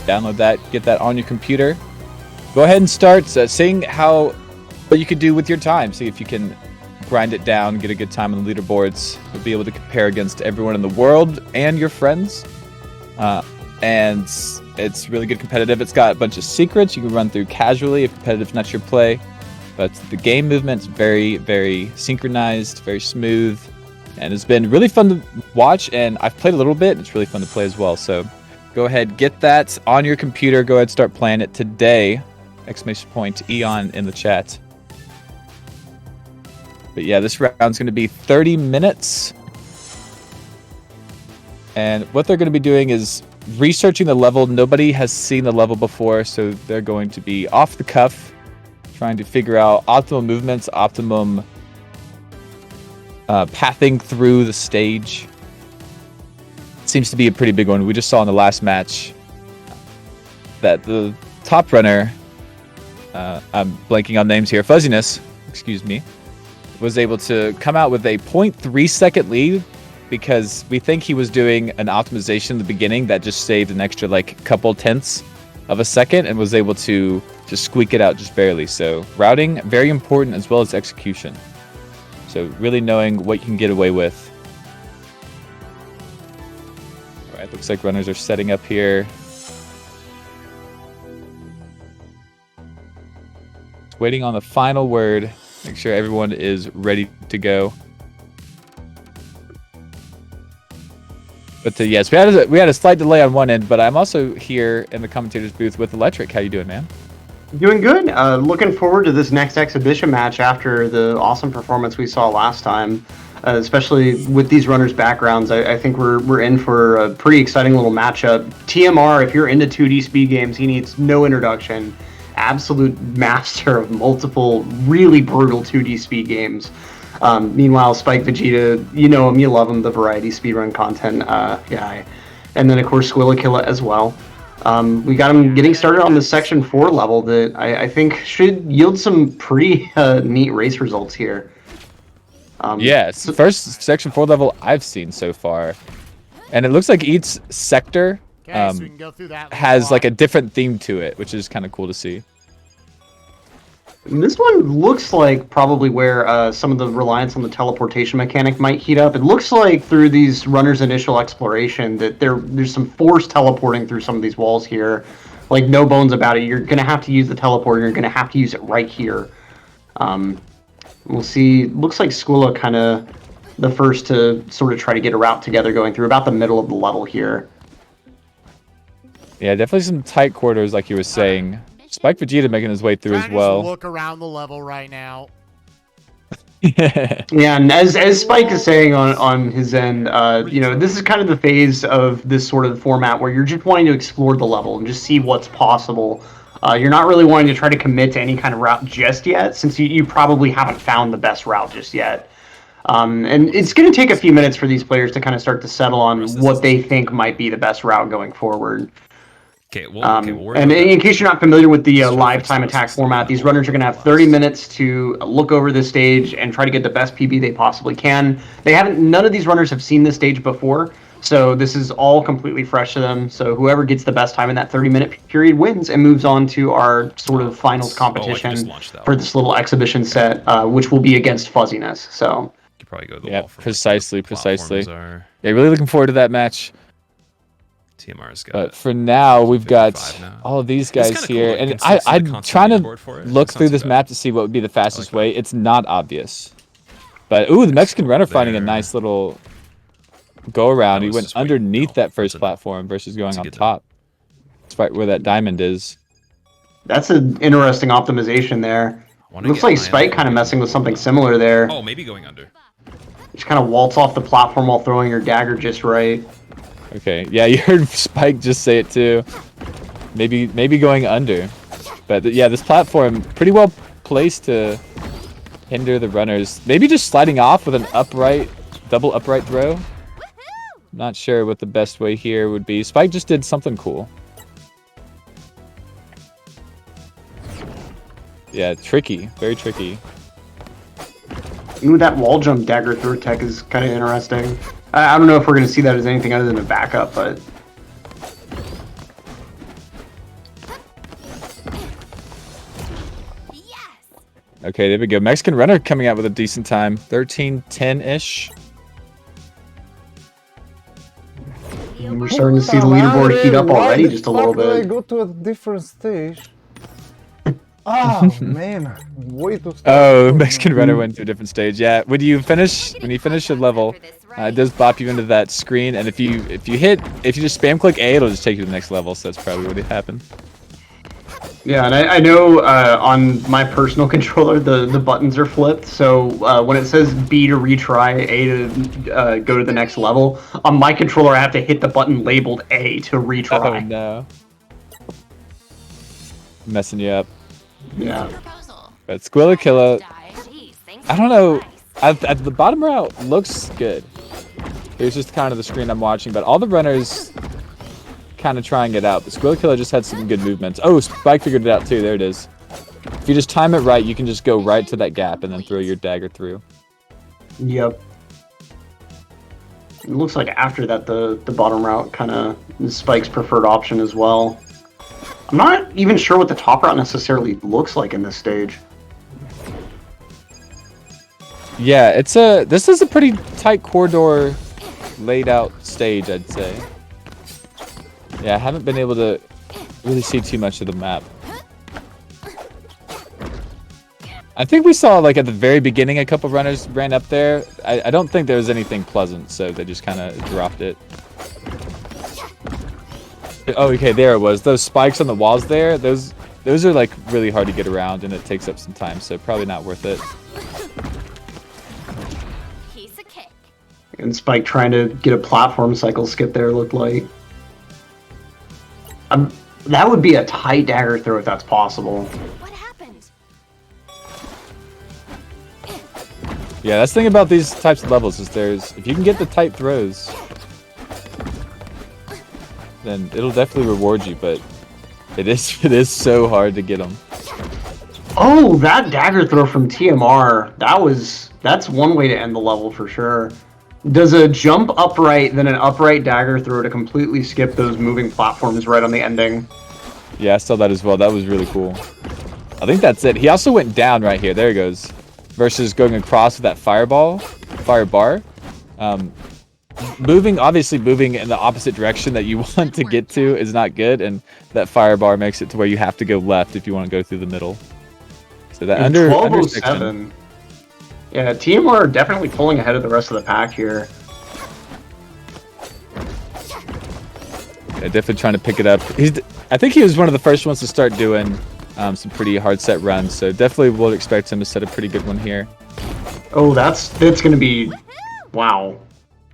download that, get that on your computer. Go ahead and start seeing what you could do with your time. See if you can grind it down, get a good time on the leaderboards. You'll be able to compare against everyone in the world and your friends. And it's really good competitive. It's got a bunch of secrets you can run through casually if competitive's not your play. But the game movement's very, very synchronized, very smooth. And it's been really fun to watch, and I've played a little bit. It's really fun to play as well. So go ahead, get that on your computer. Go ahead, start playing it today. ! Aeon in the chat. But yeah, this round's going to be 30 minutes. And what they're going to be doing is researching the level. Nobody has seen the level before, so they're going to be off the cuff, trying to figure out optimal movements, optimum pathing through the stage. Seems to be a pretty big one. We just saw in the last match that the top runner, I'm blanking on names here, Fuzziness, excuse me, was able to come out with a 0.3 second lead because we think he was doing an optimization in the beginning that just saved an extra like couple tenths of a second and was able to just squeak it out just barely. So routing, very important, as well as execution. So really knowing what you can get away with. All right, looks like runners are setting up here. Just waiting on the final word. Make sure everyone is ready to go. But yes, we had a slight delay on one end, but I'm also here in the commentator's booth with Electric. How you doing, man? Doing good. Looking forward to this next exhibition match after the awesome performance we saw last time. Especially with these runners' backgrounds, I think we're in for a pretty exciting little matchup. TMR, if you're into 2D speed games, he needs no introduction. Absolute master of multiple really brutal 2D speed games. Meanwhile, Spikevegeta, you know him, you love him, the variety speedrun content guy. And then, of course, Squillakilla as well. We got him getting started on the Section 4 level that I think should yield some pretty neat race results here. Yeah, it's the first Section 4 level I've seen so far. And it looks like each sector has like a different theme to it, which is kind of cool to see. This one looks like probably where some of the reliance on the teleportation mechanic might heat up. It looks like through these runners' initial exploration that there's some force teleporting through some of these walls here. Like, no bones about it. You're going to have to use the teleport. You're going to have to use it right here. We'll see. Looks like Squilla kind of the first to sort of try to get a route together going through about the middle of the level here. Yeah, definitely some tight quarters, like you were saying. Spikevegeta making his way through as well. Look around the level right now. Yeah, and as Spike is saying on his end, you know, this is kind of the phase of this sort of format where you're just wanting to explore the level and just see what's possible. You're not really wanting to try to commit to any kind of route just yet, since you probably haven't found the best route just yet. And it's going to take a few minutes for these players to kind of start to settle on what they think might be the best route going forward. And in case you're not familiar with the live time attack format, these runners are going to have 30 minutes to look over the stage and try to get the best PB they possibly can. None of these runners have seen this stage before, so this is all completely fresh to them. So whoever gets the best time in that 30-minute period wins and moves on to our sort of finals competition for this little exhibition set, which will be against Fuzziness. So you probably go to the yeah, wall for precisely. Yeah, really looking forward to that match. TMR's got but for now, we've got all of these guys here, cool. and I'm trying to look through this map to see what would be the fastest way. It's not obvious, but ooh, the Mexican runner finding a nice little go around. He went underneath that first platform versus going on top. That's right where that diamond is. That's an interesting optimization there. Looks like Spike kind of messing with something similar there. Oh, maybe going under. Just kind of waltz off the platform while throwing your dagger just right. Okay, yeah, you heard Spike just say it too. Maybe going under. But yeah, this platform pretty well placed to hinder the runners. Maybe just sliding off with an double upright throw. Not sure what the best way here would be. Spike just did something cool. Yeah, tricky, very tricky. Ooh, that wall jump dagger throw tech is kind of interesting. I don't know if we're going to see that as anything other than a backup, but... Okay, there we go. Mexican Runner coming out with a decent time. 13:10-ish. We're starting to see the leaderboard heat up already just a little Why bit. I go to a different stage? Oh man, way too. Oh, Mexican Runner went to a different stage. Yeah, when you finish a level, it does bop you into that screen, and if you just spam click A, it'll just take you to the next level. So that's probably what happened. Yeah, and I know on my personal controller the buttons are flipped. So when it says B to retry, A to go to the next level, on my controller I have to hit the button labeled A to retry. Oh no, messing you up. Yeah. But Squillakilla, I don't know. At the bottom route looks good. Here's just kind of the screen I'm watching, but all the runners kind of trying it out. But Squillakilla just had some good movements. Oh, Spike figured it out too. There it is. If you just time it right, you can just go right to that gap and then throw your dagger through. Yep. It looks like after that the bottom route kind of is Spike's preferred option as well. I'm not even sure what the top route necessarily looks like in this stage. Yeah, this is a pretty tight corridor laid out stage, I'd say. Yeah, I haven't been able to really see too much of the map. I think we saw, like, at the very beginning, a couple runners ran up there. I don't think there was anything pleasant, so they just kind of dropped it. Oh, okay, there it was. Those spikes on the walls there, those are, like, really hard to get around, and it takes up some time, so probably not worth it. And Spike trying to get a platform cycle skip there looked like. That would be a tight dagger throw if that's possible. What happened? Yeah, that's the thing about these types of levels is if you can get the tight throws, then it'll definitely reward you, but it is so hard to get them. Oh, that dagger throw from TMR, that's one way to end the level for sure. Does a jump upright, then an upright dagger throw to completely skip those moving platforms right on the ending. Yeah, I saw that as well. That was really cool. I think that's it. He also went down right here. There he goes. Versus going across with that fire bar. Obviously moving in the opposite direction that you want to get to is not good, and that fire bar makes it to where you have to go left if you want to go through the middle. So that under 1207. Yeah, TMR are definitely pulling ahead of the rest of the pack here. Yeah, definitely trying to pick it up. I think he was one of the first ones to start doing some pretty hard set runs, so definitely would expect him to set a pretty good one here. Oh, that's going to be... Wow.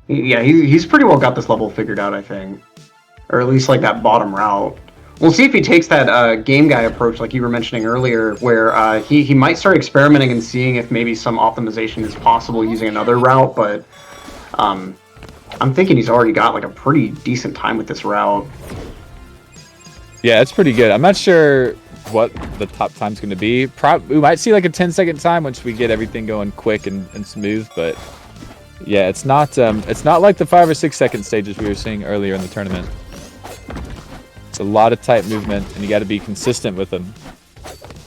Yeah, he's pretty well got this level figured out, I think. Or at least like that bottom route. We'll see if he takes that game guy approach like you were mentioning earlier, where he might start experimenting and seeing if maybe some optimization is possible using another route, but I'm thinking he's already got like a pretty decent time with this route. Yeah, it's pretty good. I'm not sure what the top time's going to be. We might see like a 10-second time once we get everything going quick and smooth, but yeah, it's not like the 5 or 6 second stages we were seeing earlier in the tournament. It's a lot of tight movement, and you got to be consistent with them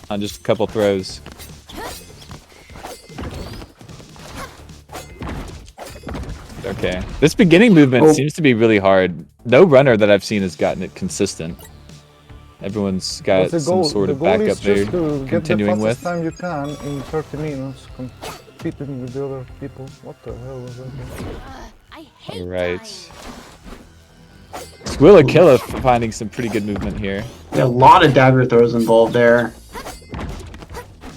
on just a couple throws. Okay, this beginning movement seems to be really hard. No runner that I've seen has gotten it consistent. Everyone's got some sort of backup they're continuing with. The goal is just to get the fastest time you can in 30 minutes, competing with the other people. What the hell was that? Alright. Squillakilla finding some pretty good movement here. Yeah, a lot of dagger throws involved there.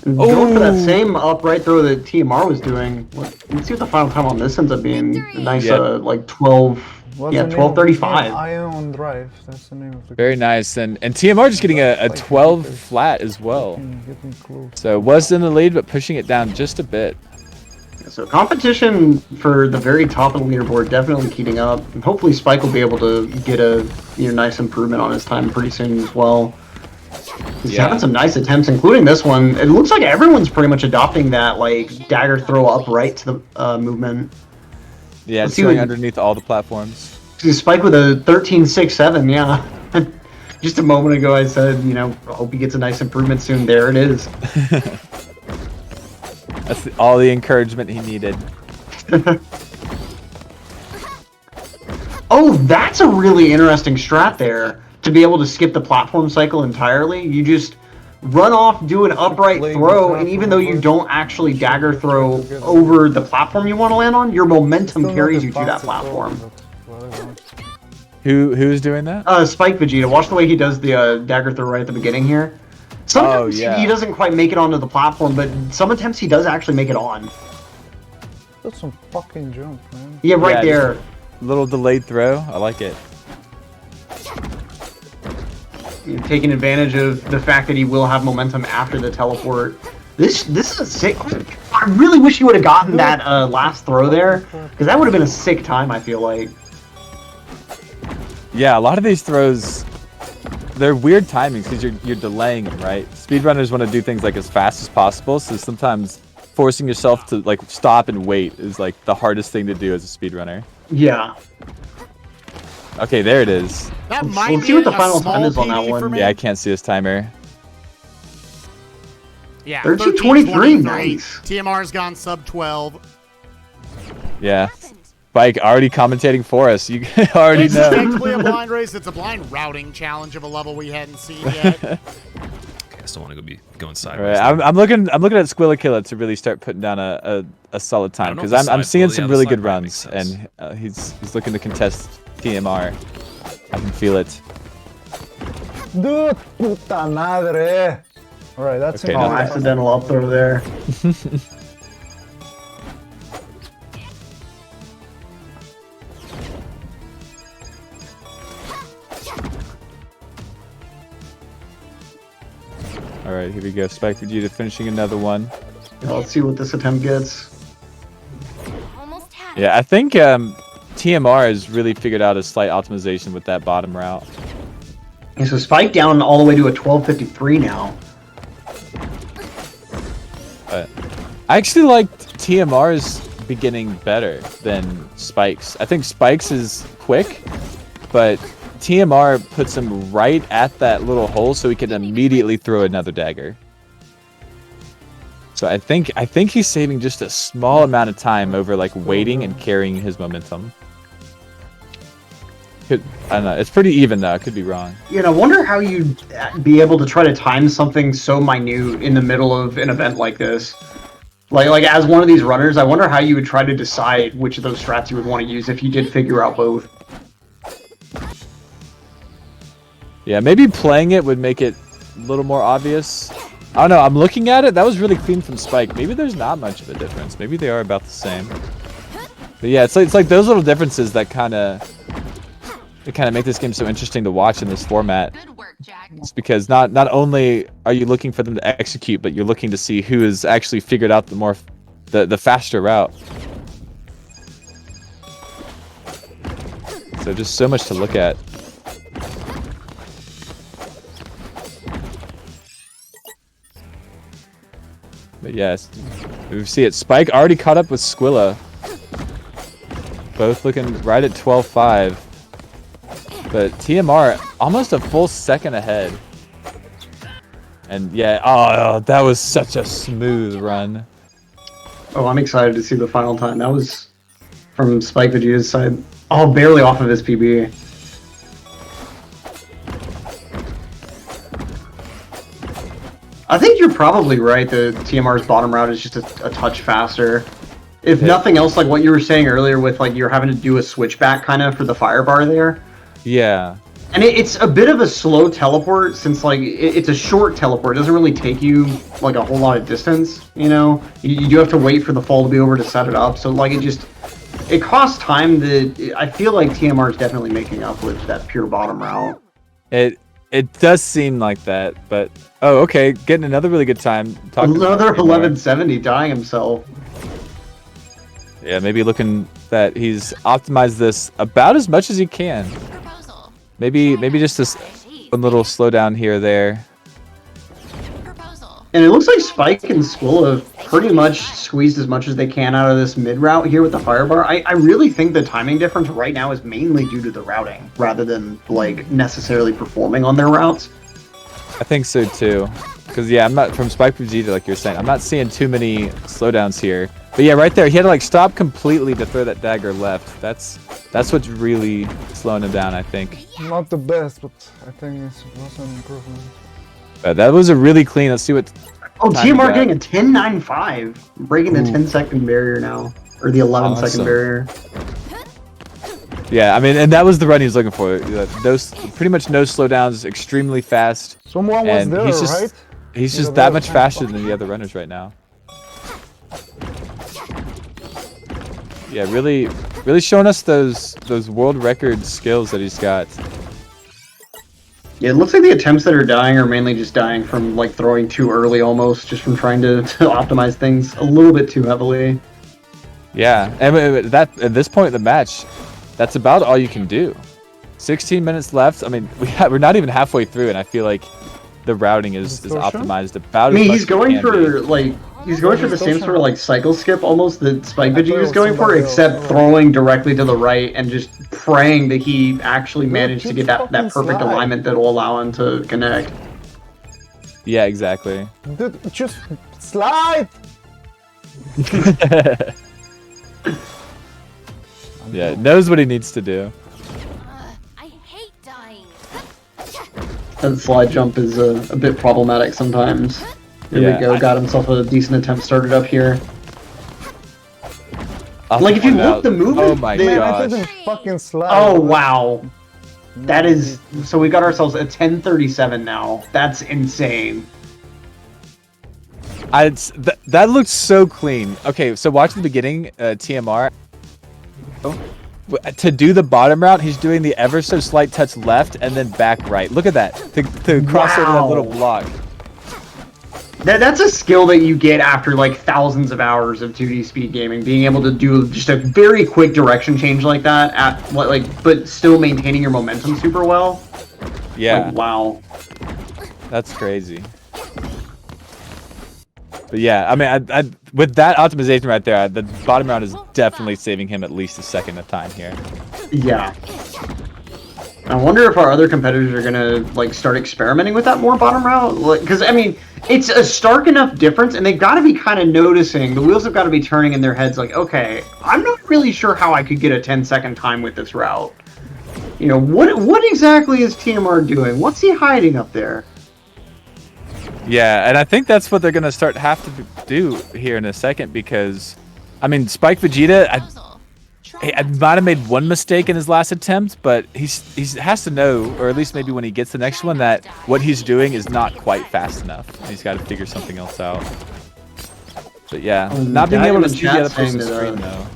Going for that same upright throw that TMR was doing. Let's see what the final time on this ends up being. A nice, like 12. Yeah, 12:35. Aeon drive. That's the name of the. Very nice, and TMR just getting a 12 flat as well. So was in the lead, but pushing it down just a bit. So competition for the very top of the leaderboard definitely heating up. And hopefully Spike will be able to get a nice improvement on his time pretty soon as well. He's having some nice attempts, including this one. It looks like everyone's pretty much adopting that like dagger throw upright to the movement. Yeah, it's going underneath all the platforms. Spike with a 13.67, yeah. Just a moment ago I said, I hope he gets a nice improvement soon. There it is. That's all the encouragement he needed. Oh, that's a really interesting strat there. To be able to skip the platform cycle entirely, you just run off, do an upright throw, and even though you don't actually dagger throw over the platform you want to land on, your momentum carries you to that platform. Who's doing that? Spikevegeta. Watch the way he does the dagger throw right at the beginning here. Sometimes he doesn't quite make it onto the platform, but some attempts he does actually make it on. That's some fucking jump, man. Yeah, right there. Little delayed throw. I like it. You're taking advantage of the fact that he will have momentum after the teleport. This is a sick. I really wish you would have gotten that last throw there, because that would have been a sick time. I feel like. Yeah, a lot of these throws, they're weird timings because you're delaying them, right? Speedrunners want to do things like as fast as possible, so sometimes forcing yourself to like stop and wait is like the hardest thing to do as a speedrunner. Yeah. Okay, there it is. That might Let's be see what the a final small time is on that PB for one. me. Yeah, I can't see his timer. Yeah, 13:23, nice. TMR's gone sub 12. Yeah. Spike already commentating for us. You already It's know. technically a blind race. It's a blind routing challenge of a level we hadn't seen yet. Okay, I still want to be going All sideways. right, I'm looking at Squillakilla to really start putting down a solid time because I'm seeing some really good runs and he's looking to contest TMR. I can feel it. Dude, puta madre. Alright, that's Okay, Oh, accidental up throw there. All right, here we go. Spikevegeta finishing another one. Yeah, let's see what this attempt gets. Yeah, I think TMR has really figured out a slight optimization with that bottom route. And so Spike down all the way to a 12:53 now. But I actually liked TMR's beginning better than Spike's. I think Spike's is quick, but TMR puts him right at that little hole so he can immediately throw another dagger. So I think he's saving just a small amount of time over like waiting and carrying his momentum. I don't know. It's pretty even though. I could be wrong. You know, I wonder how you'd be able to try to time something so minute in the middle of an event like this. Like as one of these runners, I wonder how you would try to decide which of those strats you would want to use if you did figure out both. Yeah, maybe playing it would make it a little more obvious. I don't know. I'm looking at it. That was really clean from Spike. Maybe there's not much of a difference. Maybe they are about the same. But yeah, it's like those little differences that kind of make this game so interesting to watch in this format. Good work, Jack. It's because not only are you looking for them to execute, but you're looking to see who has actually figured out the faster route. So just so much to look at. But yes, we see it. Spike already caught up with Squilla. Both looking right at 12-5. But TMR almost a full second ahead. And yeah, oh, that was such a smooth run. Oh, I'm excited to see the final time. That was from Spikevegeta's side. Oh, barely off of his PB. I think you're probably right that TMR's bottom route is just a touch faster. If nothing else, like what you were saying earlier with like you're having to do a switchback kind of for the fire bar there. Yeah. And it's a bit of a slow teleport since like it's a short teleport. It doesn't really take you like a whole lot of distance, you know? You do have to wait for the fall to be over to set it up. So like it costs time that I feel like TMR is definitely making up with that pure bottom route. It does seem like that, but oh, okay, getting another really good time. Another 1170 dying himself. Yeah, maybe looking that he's optimized this about as much as he can. Proposal. Maybe just a little slowdown here or there. Proposal. And it looks like Spike and Squilla have pretty much squeezed as much as they can out of this mid route here with the fire bar. I really think the timing difference right now is mainly due to the routing rather than like necessarily performing on their routes. I think so too, Because yeah, I'm not from Spikevegeta, like you're saying. I'm not seeing too many slowdowns here. But yeah, right there, he had to like stop completely to throw that dagger left. That's what's really slowing him down, I think. Not the best, but I think it was an improvement. That was a really clean. Let's see what. Oh, time he TMR got. getting a 10.95, breaking the 10-second barrier now, or the 11-second Awesome. barrier. Yeah, I mean, and that was the run he was looking for. Those pretty much no slowdowns, extremely fast. Someone was And there, he's just- right? He's Yeah, just that that was much faster than the other runners right now. Yeah, really showing us those world record skills that he's got. Yeah, it looks like the attempts that are dying are mainly just dying from like throwing too early almost, just from trying to optimize things a little bit too heavily. Yeah, and that at this point in the match, that's about all you can do. 16 minutes left. I mean, we're not even halfway through, and I feel like the routing is Distortion? optimized about I mean, as much he's as it going can for be. like he's going for the same sort of like cycle skip almost that Spike I thought it Vegeta is was going for, somebody else. except Oh. throwing directly to the right and just praying that he actually managed to just get that fucking perfect slide. alignment that will allow him to connect. Yeah, exactly. Dude, just slide! Yeah, knows what he needs to do. I hate dying. That slide jump is a bit problematic sometimes. There Yeah, we go, got himself a decent attempt started up here. I'll Like, if you point look out- the movement, Oh my they- Man, I gosh. didn't fucking slide. Oh wow. That is so we got ourselves a 10:37 now. That's insane. That looked so clean. Okay, so watch the beginning, TMR. To do the bottom route, he's doing the ever so slight touch left and then back right. Look at that. To cross over that Wow. little block. That's a skill that you get after like thousands of hours of 2D speed gaming, being able to do just a very quick direction change like that at like but still maintaining your momentum super well. Yeah, Like, wow. that's crazy. But yeah, I mean, I with that optimization right there, the bottom round is definitely saving him at least a second of time here. Yeah. I wonder if our other competitors are gonna like start experimenting with that more bottom route, because I mean, it's a stark enough difference, and they've got to be kind of noticing. The wheels have got to be turning in their heads, like, okay, I'm not really sure how I could get a 10-second time with this route. You know, what exactly is TMR doing? What's he hiding up there? Yeah, and I think that's what they're gonna have to do here in a second because, I mean, Spikevegeta, Proposal. I might have made one mistake in his last attempt, but he has to know, or at least maybe when he gets the next one, that what he's doing is not quite fast enough. He's got to figure something else out. But yeah, not being able to see the other person's screen though.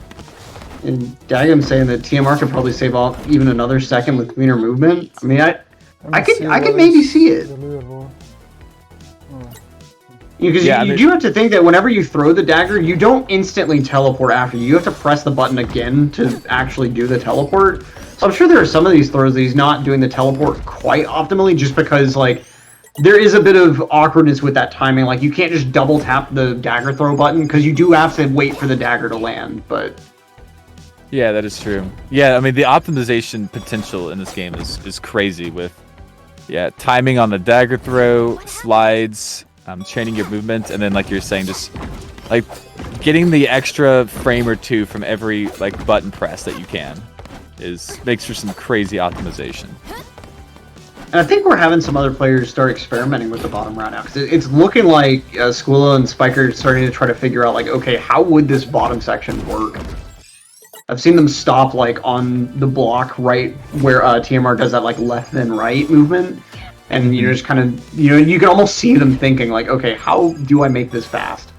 And Dagam's saying that TMR could probably save off even another second with cleaner movement. I mean, I could maybe see it. Because Yeah, I you mean- do have to think that whenever you throw the dagger, you don't instantly teleport after you. You have to press the button again to actually do the teleport. So I'm sure there are some of these throws that he's not doing the teleport quite optimally just because, like, there is a bit of awkwardness with that timing. Like, you can't just double tap the dagger throw button because you do have to wait for the dagger to land, but... Yeah, that is true. Yeah, I mean, the optimization potential in this game is crazy with, yeah, timing on the dagger throw, slides, chaining your movement, and then, like you're saying, just, like, getting the extra frame or two from every, like, button press that you can makes for some crazy optimization. And I think we're having some other players start experimenting with the bottom round now, because it's looking like Squilla and Spiker are starting to try to figure out, like, okay, how would this bottom section work? I've seen them stop, like, on the block right where TMR does that, like, left then right movement, and you just kind of, you know, you can almost see them thinking, like, okay, how do I make this fast?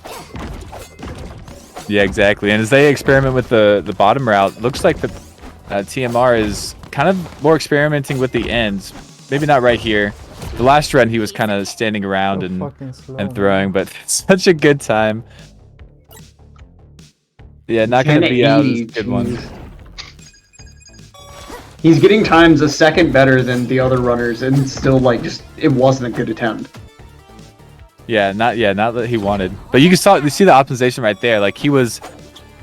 Yeah, exactly. And as they experiment with the bottom route, looks like the TMR is kind of more experimenting with the ends. Maybe not right here. The last run he was kind of standing around and throwing, but such a good time. Yeah, not going to be out as a good one. Jeez. He's getting times a second better than the other runners, and still, like, just it wasn't a good attempt. Yeah, not that he wanted. But you see the optimization right there. Like, he was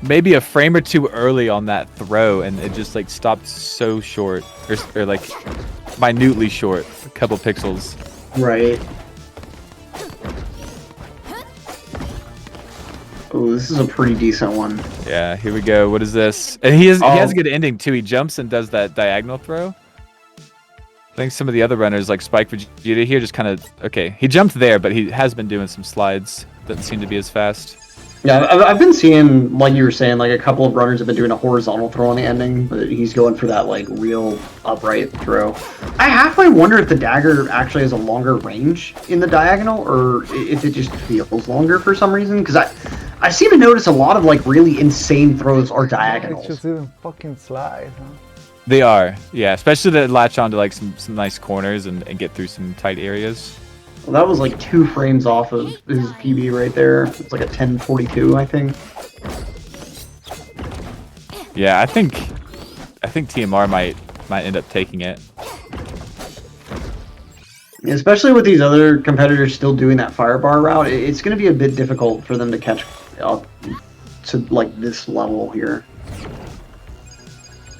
maybe a frame or two early on that throw, and it just, like, stopped so short, or like minutely short, a couple pixels. Right. Ooh, this is a pretty decent one. Yeah, here we go. What is this? And he has Oh. a good ending too. He jumps and does that diagonal throw. I think some of the other runners like Spikevegeta here just kind of okay. He jumped there, but he has been doing some slides. Doesn't seem to be as fast. Yeah, I've been seeing, like you were saying, like a couple of runners have been doing a horizontal throw on the ending, but he's going for that like real upright throw. I halfway wonder if the dagger actually has a longer range in the diagonal, or if it just feels longer for some reason. Because I seem to notice a lot of like really insane throws are It diagonals. just didn't fucking slide, huh? They are, yeah. Especially that latch onto like some nice corners and get through some tight areas. Well, that was like 2 frames off of his PB right there. It's like a 1042, I think. Yeah, I think TMR might end up taking it. Especially with these other competitors still doing that firebar route, it's going to be a bit difficult for them to catch up to like this level here.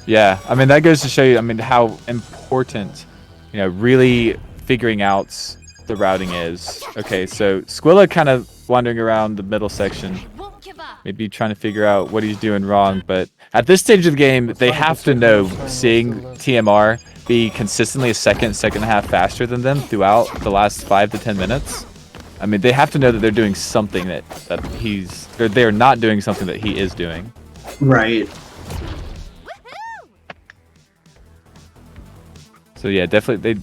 Yeah, I mean that goes to show you, I mean, how important, really figuring out the routing is. Okay, so Squilla kind of wandering around the middle section, Won't give up. maybe trying to figure out what he's doing wrong, but at this stage of the game, they have to know, seeing TMR be consistently a second and a half faster than them throughout the last 5 to 10 minutes. I mean, they have to know that they're doing something that they're not doing something that he is doing. Right. So yeah, definitely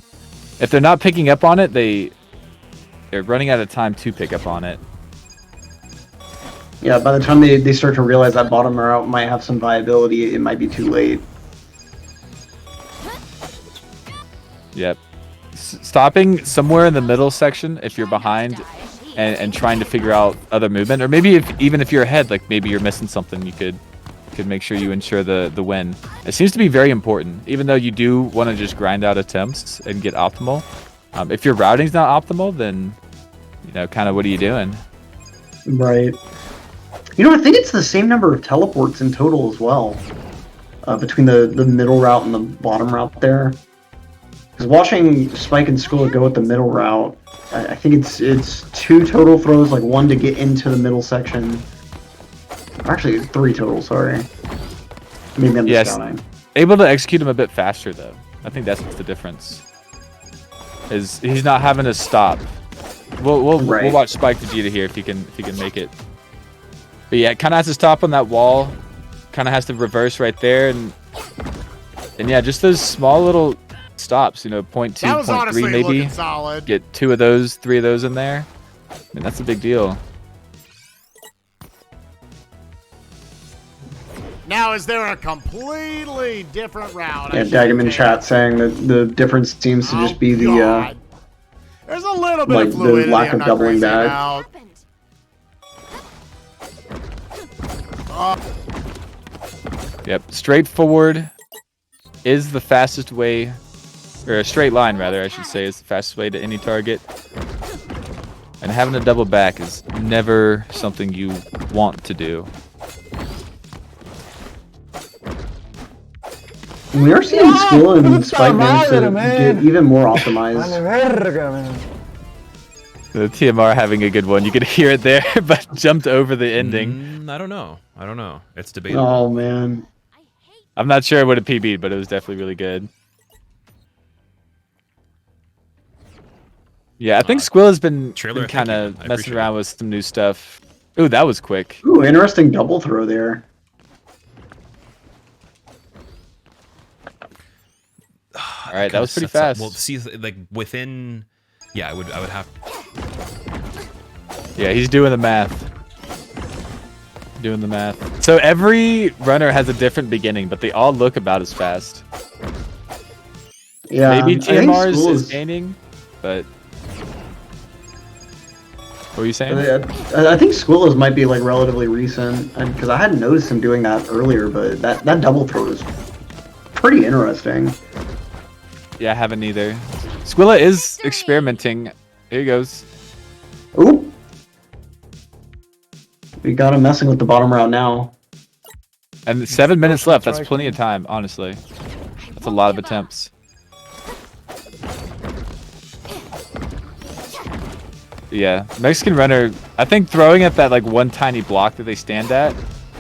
if they're not picking up on it, they're running out of time to pick up on it. Yeah, by the time they start to realize that bottom route might have some viability, it might be too late. Yep. Stopping somewhere in the middle section if you're behind and trying to figure out other movement, or maybe even if you're ahead, like maybe you're missing something, you could make sure you ensure the win. It seems to be very important, even though you do want to just grind out attempts and get optimal. If your routing's not optimal, then kind of what are you doing? Right. I think it's the same number of teleports in total as well, between the middle route and the bottom route there. Because watching Spike and Skull go with the middle route, I think it's 2 total throws, like 1 to get into the middle section. Actually, 3 total, sorry. Maybe I'm discounting. Able to execute him a bit faster, though. I think that's the difference. Is he's not having to stop. We'll watch Spikevegeta here if he can make it. But yeah, kind of has to stop on that wall. Kind of has to reverse right there, and yeah, just those small little stops. 0.2, 0.3 maybe. Solid. Get 2 of those, 3 of those in there. I mean, that's a big deal. Now, is there a completely different route? Yeah, Dagam in chat saying that the difference seems to just be the there's a little bit like of fluidity the lack I'm of not doubling crazy back. about. Yep, straightforward is the fastest way, or a straight line rather, I should say, is the fastest way to any target. And having a double back is never something you want to do. We are seeing Skull and Spike get even more optimized. The TMR having a good one. You could hear it there, but jumped over the ending. I don't know. It's debatable. Oh man. I'm not sure what it PB'd, but it was definitely really good. Yeah, I think Squill has been kind of messing around with some new stuff. Ooh, that was quick. Ooh, interesting double throw there. All right, that was pretty fast. Well, see, like within, yeah, I would have. Yeah, he's doing the math. Doing the math. So every runner has a different beginning, but they all look about as fast. Yeah, maybe TMR is gaining, but what were you saying? I think Squillas might be like relatively recent, because I hadn't noticed him doing that earlier, but that double throw is pretty interesting. Yeah, I haven't either. Squilla is experimenting. Here he goes. Ooh. We got him messing with the bottom route now. And 7 minutes left. That's plenty of time, honestly. That's a lot of attempts. Yeah, Mexican runner. I think throwing at that like one tiny block that they stand at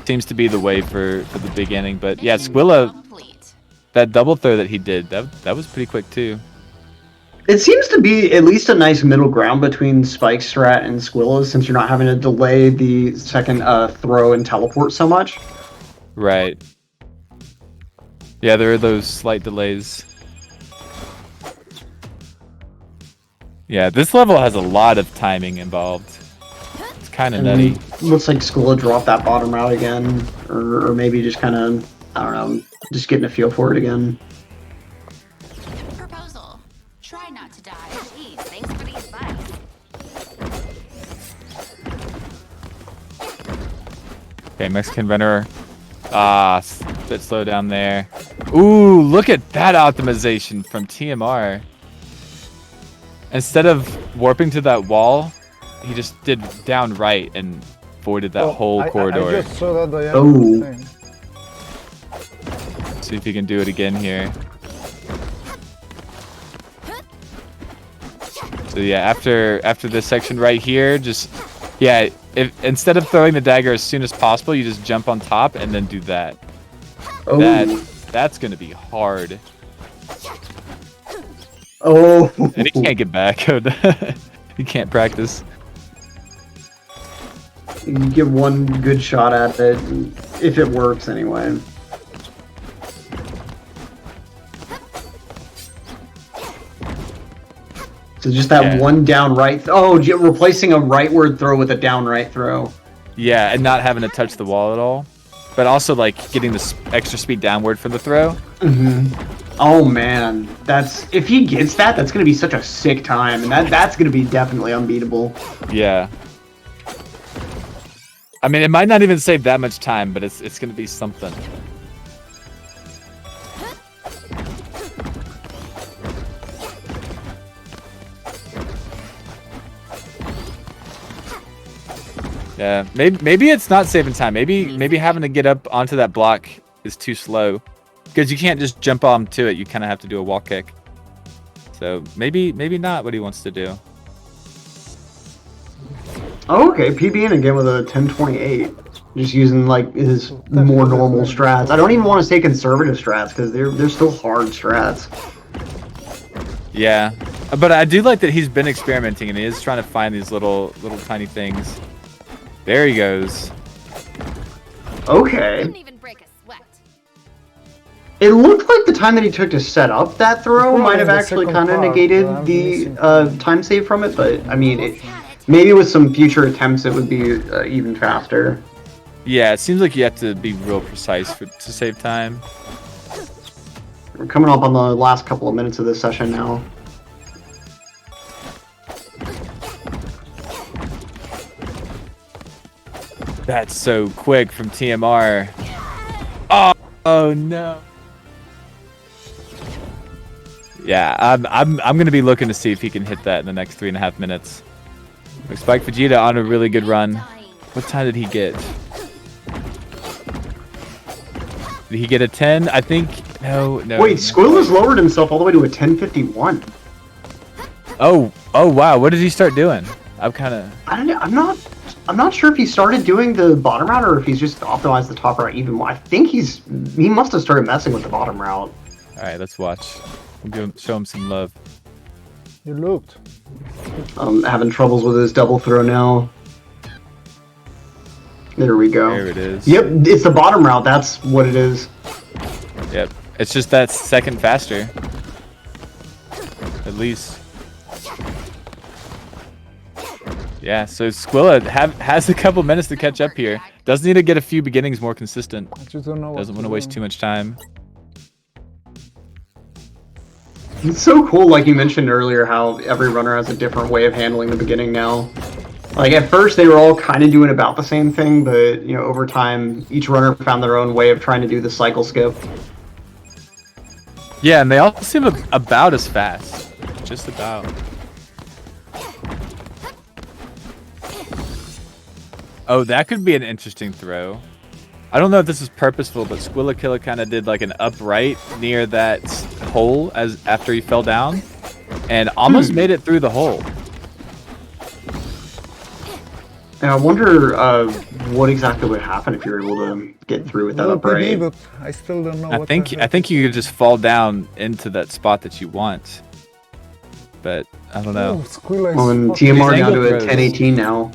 seems to be the way for the beginning. But yeah, Squilla, Complete. that double throw that he did, that was pretty quick too. It seems to be at least a nice middle ground between Spike Strat and Squilla, since you're not having to delay the second throw and teleport so much. Right. Yeah, there are those slight delays. Yeah, this level has a lot of timing involved. It's kind of nutty. Looks like Squilla dropped that bottom route again, or maybe just kind of, I don't know, just getting a feel for it again. Proposal. Try not to die. Jeez, thanks for the advice. Okay, Mexican runner. Ah, bit slow down there. Ooh, look at that optimization from TMR. Instead of warping to that wall, he just did down right and voided that whole corridor. I just saw that the Oh. thing. See if he can do it again here. So yeah, after this section right here, just yeah, if instead of throwing the dagger as soon as possible, you just jump on top and then do that. Oh. That's gonna be hard. Oh. And he can't get back. He can't practice. You get one good shot at it, if it works anyway. So just that one down right. Oh, replacing a rightward throw with a down right throw. Yeah, and not having to touch the wall at all. But also like getting this extra speed downward for the throw. Oh man, if he gets that, that's gonna be such a sick time, and that's gonna be definitely unbeatable. Yeah. I mean, it might not even save that much time, but it's gonna be something. Yeah, maybe it's not saving time. Maybe having to get up onto that block is too slow, because you can't just jump onto it. You kind of have to do a wall kick. So maybe not what he wants to do. Oh, okay, PBing again with a 1028. Just using like his more normal strats. I don't even want to say conservative strats because they're still hard strats. Yeah, but I do like that he's been experimenting and he is trying to find these little tiny things. There he goes. Okay. Didn't even break a sweat. It looked like the time that he took to set up that throw Probably might have the actually second kind of part, negated but I'm the missing time save from it, but I mean, maybe with some future attempts it would be even faster. Yeah, it seems like you have to be real precise to save time. We're coming up on the last couple of minutes of this session now. That's so quick from TMR. Oh no. Yeah, I'm gonna be looking to see if he can hit that in the next 3.5 minutes. Like Spikevegeta on a really good run. What time did he get? Did he get a 10? I think no. Wait, Squilla's lowered himself all the way to a 1051. Oh wow, what did he start doing? I'm kind of. I don't know. I'm not sure if he started doing the bottom route or if he's just optimized the top route even more. I think he must have started messing with the bottom route. All right, let's watch. Show him some love. You looked. Having troubles with his double throw now. There we go. There it is. Yep, it's the bottom route. That's what it is. Yep, it's just that second faster. At least. Yeah, so Squilla has a couple minutes to catch up here. Does need to get a few beginnings more consistent. I just don't know. Doesn't want to waste too much time. It's so cool, like you mentioned earlier, how every runner has a different way of handling the beginning now. Like at first they were all kind of doing about the same thing, but you know, over time each runner found their own way of trying to do the cycle skip. Yeah, and they all seem about as fast. Just about. Oh, that could be an interesting throw. I don't know if this is purposeful, but Squillakilla kind of did like an upright near that hole after he fell down, and almost made it through the hole. And I wonder what exactly would happen if you're able to get through with that Well, upper PD, A. but I still don't know. I what think the I heck. think you could just fall down into that spot that you want. But I don't know. Oh, Squilla is Well, and fucking- TMR These down to angle a throws. 1018 now.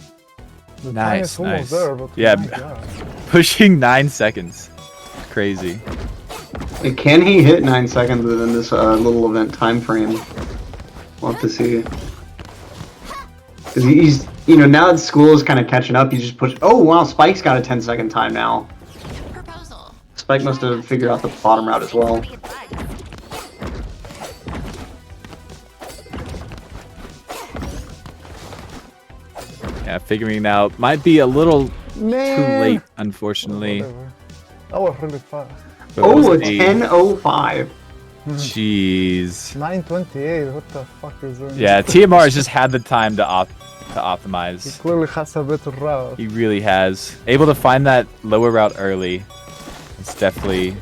The time Nice, is almost nice. there, but Yeah, my God. pushing 9 seconds. Crazy. And can he hit 9 seconds within this little event time frame? We'll have to see. Because he's, you know, now that school is kind of catching up, he's just push. Oh wow, Spike's got a 10-second time now. Proposal. Spike must have figured out the bottom route as well. Thanks for the advice. Yeah, figuring it out might be a little too Man. late, unfortunately. Whatever. That was really fast. But Oh, we'll a see. 10:05. Jeez. 9:28. What the fuck is that? Yeah, TMR has just had the time to He optimize. clearly has a better route. He really has. Able to find that lower route early. It's definitely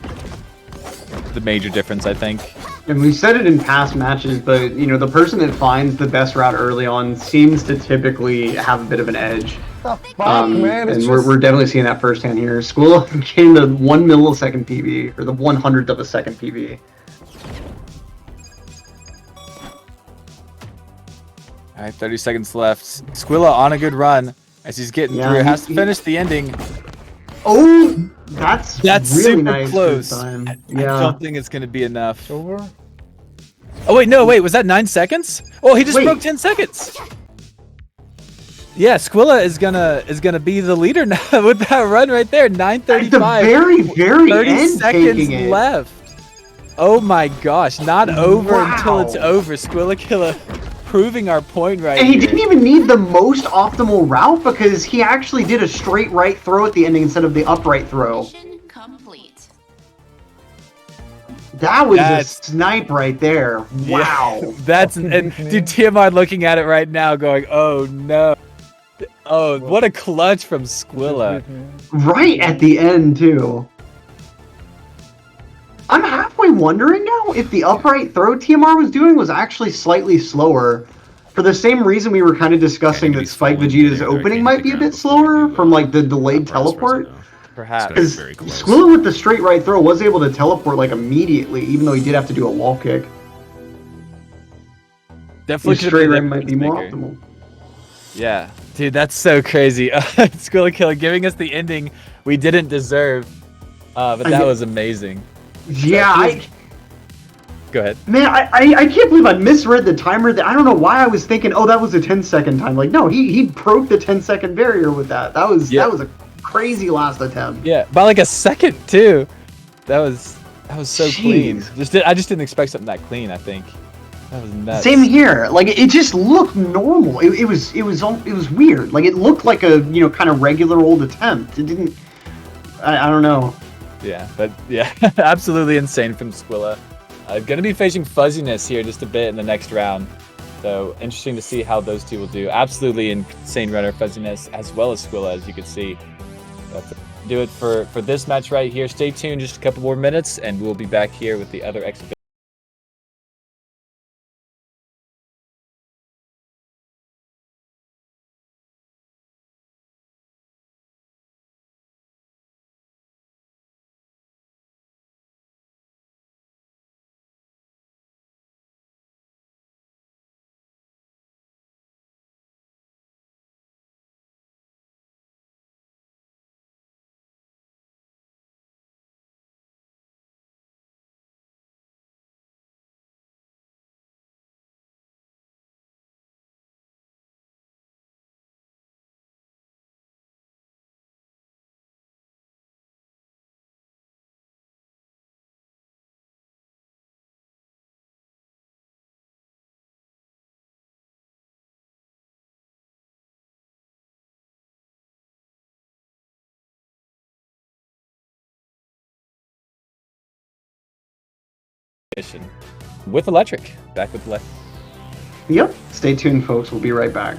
the major difference, I think. And we've said it in past matches, but you know, the person that finds the best route early on seems to typically have a bit of an edge. What the fuck, man? It's And just... we're definitely seeing that firsthand here. School getting the 1 millisecond PB, or the 100th of a second PB. All right, 30 seconds left. Squilla on a good run as he's getting Yeah, through. Has to he- finish the ending. Oh, that's That's really super nice close. this time. I Yeah. don't think it's going to be enough. over? Oh, wait, no, wait. Was that 9 seconds? Oh, he just Wait. broke 10 seconds. Yeah, Squilla is gonna be the leader now with that run right there. At the 9:35. very, very 30 end, seconds taking it. left. Oh my gosh, not over until it's Wow. over. Squillakilla proving our point right And he here. didn't even need the most optimal route because he actually did a straight right throw at the ending instead of the upright throw. Mission complete. That was That's- a snipe right there. Wow. Yeah, that's and dude, TMR looking at it right now, going, "Oh no, oh what a clutch from Squilla." Beat me. Right at the end, too. I'm halfway wondering now if the upright throw TMR was doing was actually slightly slower. For the same reason we were kind of discussing Yeah, that he's Spike falling Vegeta's there, I opening can't might hit be the a ground bit before we slower do from like the that delayed vice versa, teleport. though. Perhaps. It's Because very close. Squilla with the straight right throw was able to teleport like immediately, even though he did have to do a wall kick. Definitely His could straight have right been might be more maker. optimal. Yeah, dude, that's so crazy. Squillakilla giving us the ending we didn't deserve, but that was amazing. Yeah, Go ahead. Man, I can't believe I misread the timer. I don't know why I was thinking, oh, that was a 10-second time. Like, no, he broke the 10-second barrier with that. That was a crazy last attempt. Yeah, by like a second too. That was so clean. Jeez. I just didn't expect something that clean. I think that was nuts. Same here. Like, it just looked normal. It was weird. Like, it looked like a kind of regular old attempt. It didn't. I don't know. Yeah, but yeah, absolutely insane from Squilla. Going to be facing Fuzziness here just a bit in the next round. So interesting to see how those two will do. Absolutely insane runner Fuzziness as well as Squilla, as you can see. That's do it for this match right here. Stay tuned just a couple more minutes and we'll be back here with the other exhibition. With Electric. Back with Electric. Yep. Stay tuned, folks. We'll be right back.